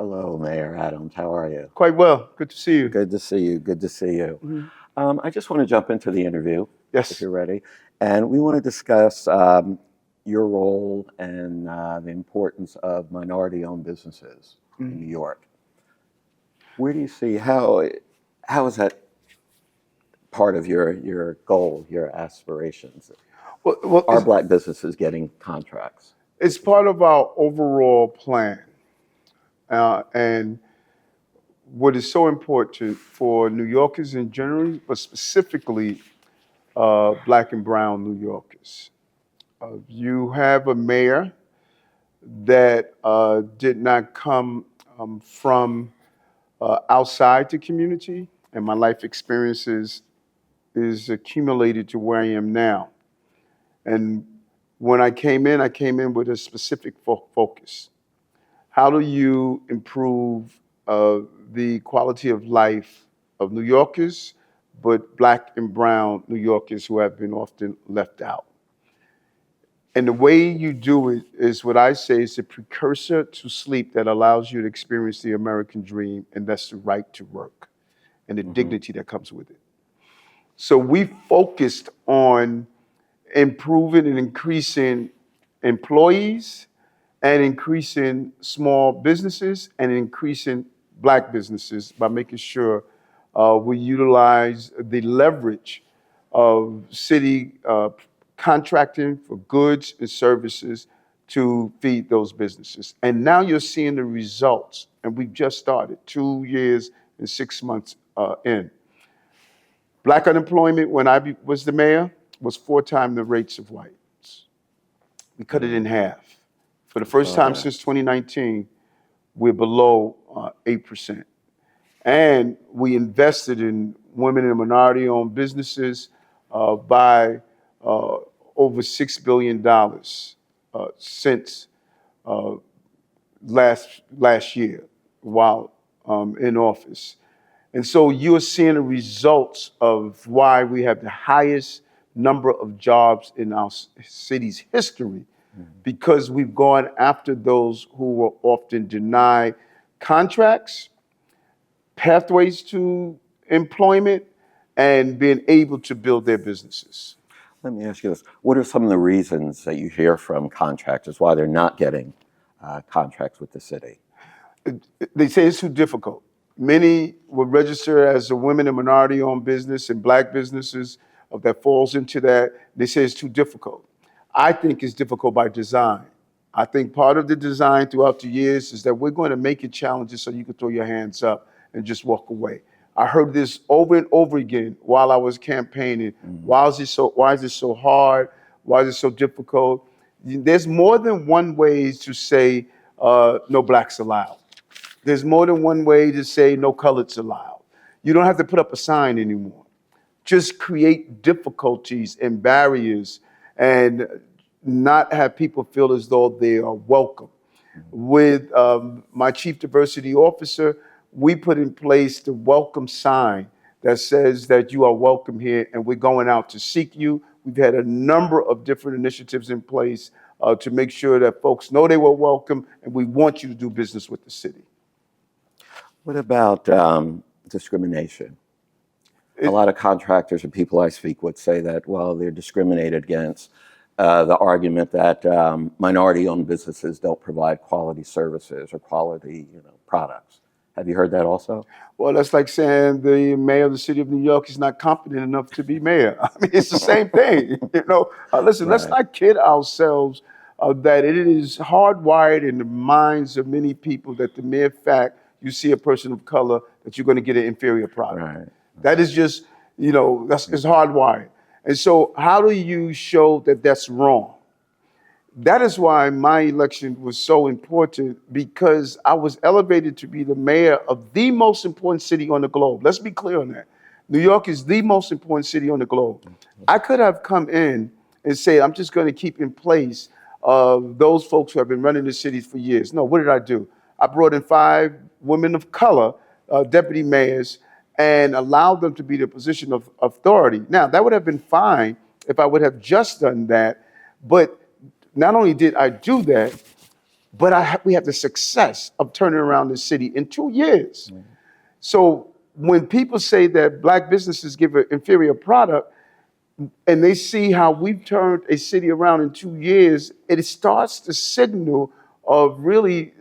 Hello, Mayor Adams. How are you? Quite well. Good to see you. Good to see you. Good to see you. Mhm. I just want to jump into the interview, if Yes. you're ready. And we want to discuss your role and the importance of minority-owned businesses in New Mhm. York. Where do you see how is that part of your goal, your aspirations? Well, Are Black businesses getting contracts? it's part of our overall plan. And what is so important for New Yorkers in general, but specifically Black and Brown New Yorkers. You have a mayor that did not come from outside the community, and my life experiences is accumulated to where I am now. And when I came in with a specific focus. How do you improve the quality of life of New Yorkers, but Black and Brown New Yorkers who have been often left out? And the way you do it is what I say is a precursor to sleep that allows you to experience the American dream, and that's the right to work and the Hmm. dignity that comes with it. So we focused on improving and increasing employees and increasing small businesses and increasing Black businesses by making sure we utilize the leverage of city contracting for goods and services to feed those businesses. And now you're seeing the results, and we've just started 2 years and 6 months in. Black unemployment when was the mayor was 4 times the rates of whites. We cut it in half. For the I first saw time that. since 2019, we're below 8%. And we invested in women and minority-owned businesses by over $6 billion since uh, last year while in office. And so you're seeing the results of why we have the highest number of jobs in our city's history, because we've gone after those who were often denied contracts, pathways to employment, and being able to build their businesses. Let me ask you this. What are some of the reasons that you hear from contractors why they're not getting contracts with the city? They say it's too difficult. Many would register as a women and minority owned business and Black businesses that falls into that. They say it's too difficult. I think it's difficult by design. I think part of the design throughout the years is that we're going to make it challenging so you can throw your hands up and just walk away. I heard this over and over again while I was campaigning. Why is it so hard? Why is it so difficult? There's more than one way to say no Blacks allowed. There's more than one way to say no coloreds allowed. You don't have to put up a sign anymore. Just create difficulties and barriers and not have people feel as though they are welcome. With my chief diversity officer, we put in place the welcome sign that says that you are welcome here and we're going out to seek you. We've had a number of different initiatives in place to make sure that folks know they were welcome, and we want you to do business with the city. What about discrimination? A It, lot of contractors and people I speak with say that, well, they're discriminated against. The argument that minority-owned businesses don't provide quality services or quality, products. Have you heard that also? Well, that's like saying the mayor of the city of New York is not competent enough to be mayor. I mean, it's the same thing. Listen, let's Right. not kid ourselves that it is hardwired in the minds of many people that the mere fact you see a person of color that you're going to get an inferior product. Right. That is just, it's hardwired. And so, how do you show that that's wrong? That is why my election was so important, because I was elevated to be the mayor of the most important city on the globe. Let's be clear on that. New York is the most important city on the globe. I could have come in and said, I'm just going to keep in place those folks who have been running the cities for years. No, what did I do? I brought in 5 women of color, deputy mayors, and allowed them to be the position of authority. Now, that would have been fine if I would have just done that, but not only did I do that, but we have the success of turning around the city in 2 years. So when people say that black businesses give an inferior product, and they see how we've turned a city around in 2 years, it starts to signal of really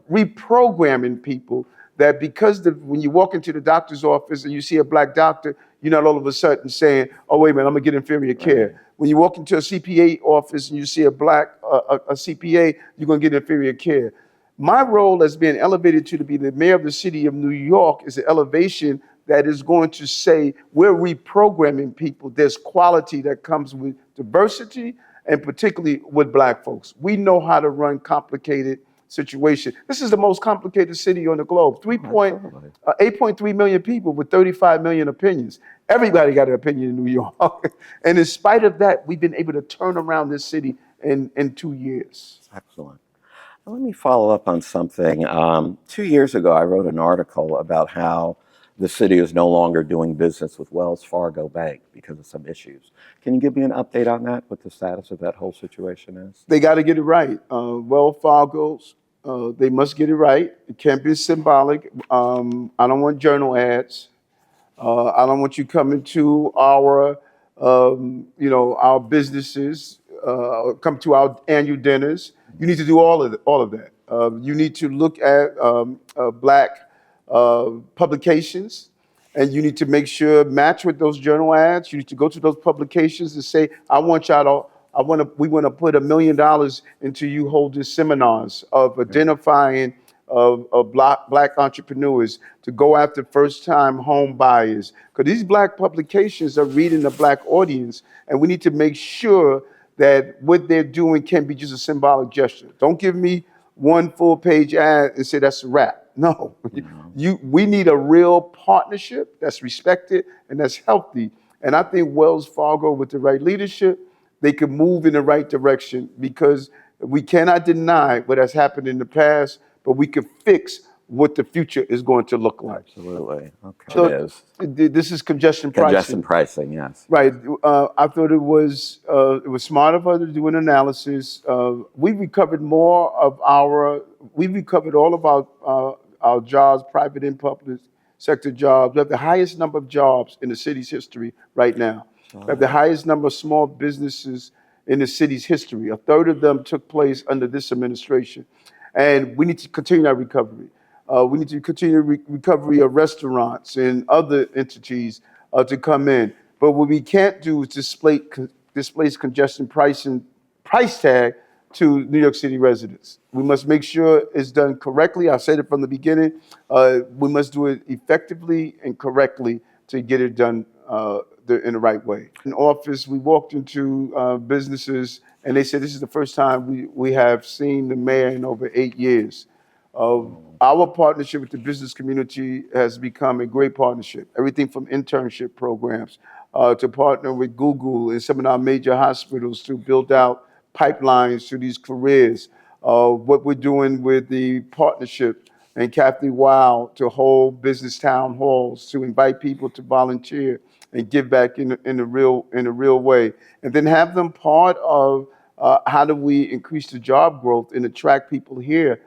reprogramming people that because when you walk into the doctor's office and you see a black doctor, you're not all of a sudden saying, oh, wait a minute, I'm gonna get inferior care. Right. When you walk into a CPA office and you see a CPA, you're gonna get inferior care. My role as being elevated to be the mayor of the city of New York is an elevation that is going to say we're reprogramming people. There's quality that comes with diversity and particularly with black folks. We know how to run complicated situations. This is the most complicated city on the globe. 8.3 million people with 35 million opinions. Everybody got an opinion in New York. And in spite of that, we've been able to turn around this city in 2 years. Excellent. Let me follow up on something. 2 years ago, I wrote an article about how the city is no longer doing business with Wells Fargo Bank because of some issues. Can you give me an update on that, what the status of that whole situation is? They got to get it right. Wells Fargo's, they must get it right. It can't be symbolic. I don't want journal ads. I don't want you coming to our, our businesses, come to our annual dinners. You need to do all of that. You need to look at black publications, and you need to make sure match with those journal ads. You need to go to those publications and say, we want to put $1 million into you holding seminars of identifying of black entrepreneurs to go after first-time home buyers. Because these black publications are reading the black audience, and we need to make sure that what they're doing can be just a symbolic gesture. Don't give me one full-page ad and say that's a wrap. No, we need a real partnership that's respected and that's healthy. And I think Wells Fargo, with the right leadership, they can move in the right direction, because we cannot deny what has happened in the past, but we can fix what the future is going to look like. Absolutely. Okay. So this is congestion pricing. Congestion pricing, yes. Right. I thought it was smart of her to do an analysis. We recovered all of our jobs, private and public sector jobs. We have the highest number of jobs in the city's history right now. We have the highest number of small businesses in the city's history. A third of them took place under this administration. And we need to continue that recovery. We need to continue recovery of restaurants and other entities to come in. But what we can't do is displace congestion pricing price tag to New York City residents. We must make sure it's done correctly. I said it from the beginning. We must do it effectively and correctly to get it done in the right way. In office, we walked into businesses and they said, this is the first time we have seen the mayor in over 8 years. Our partnership with the business community has become a great partnership. Everything from internship programs to partner with Google and some of our major hospitals to build out pipelines to these careers. What we're doing with the partnership and Kathy Wow to hold business town halls, to invite people to volunteer and give back in a real way, and then have them part of how do we increase the job growth and attract people here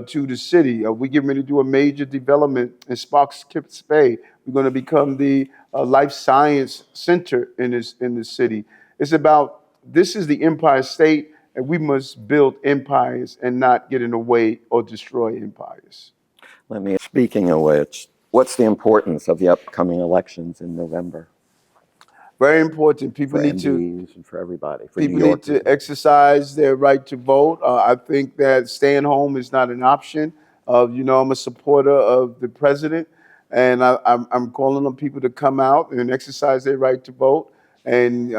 to the city. We're getting ready to do a major development in Sparks Bay. We're going to become the life science center in the city. It's about, this is the Empire State, and we must build empires and not get in the way or destroy empires. Speaking of which, what's the importance of the upcoming elections in November? Very important. People need to, and for everybody. People need to exercise their right to vote. I think that staying home is not an option. I'm a supporter of the president, and I'm calling on people to come out and exercise their right to vote and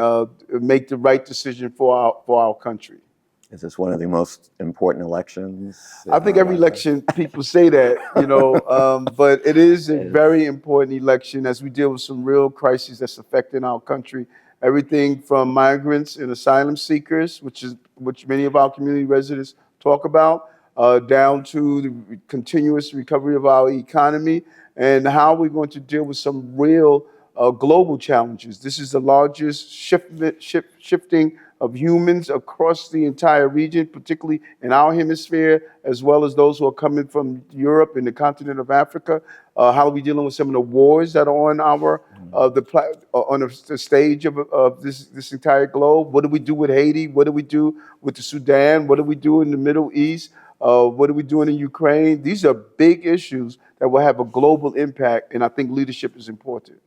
make the right decision for our country. Is this one of the most important elections? I think every election, people say that, but it is a very important election as we deal with some real crises that's affecting our country. Everything from migrants and asylum seekers, which many of our community residents talk about, down to the continuous recovery of our economy and how we're going to deal with some real global challenges. This is the largest shifting of humans across the entire region, particularly in our hemisphere, as well as those who are coming from Europe and the continent of Africa? How are we dealing with some of the wars that are on our on the stage of this entire globe? What do we do with Haiti? What do we do with the Sudan? What do we do in the Middle East? What are we doing in Ukraine? These are big issues that will have a global impact, and I think leadership is important.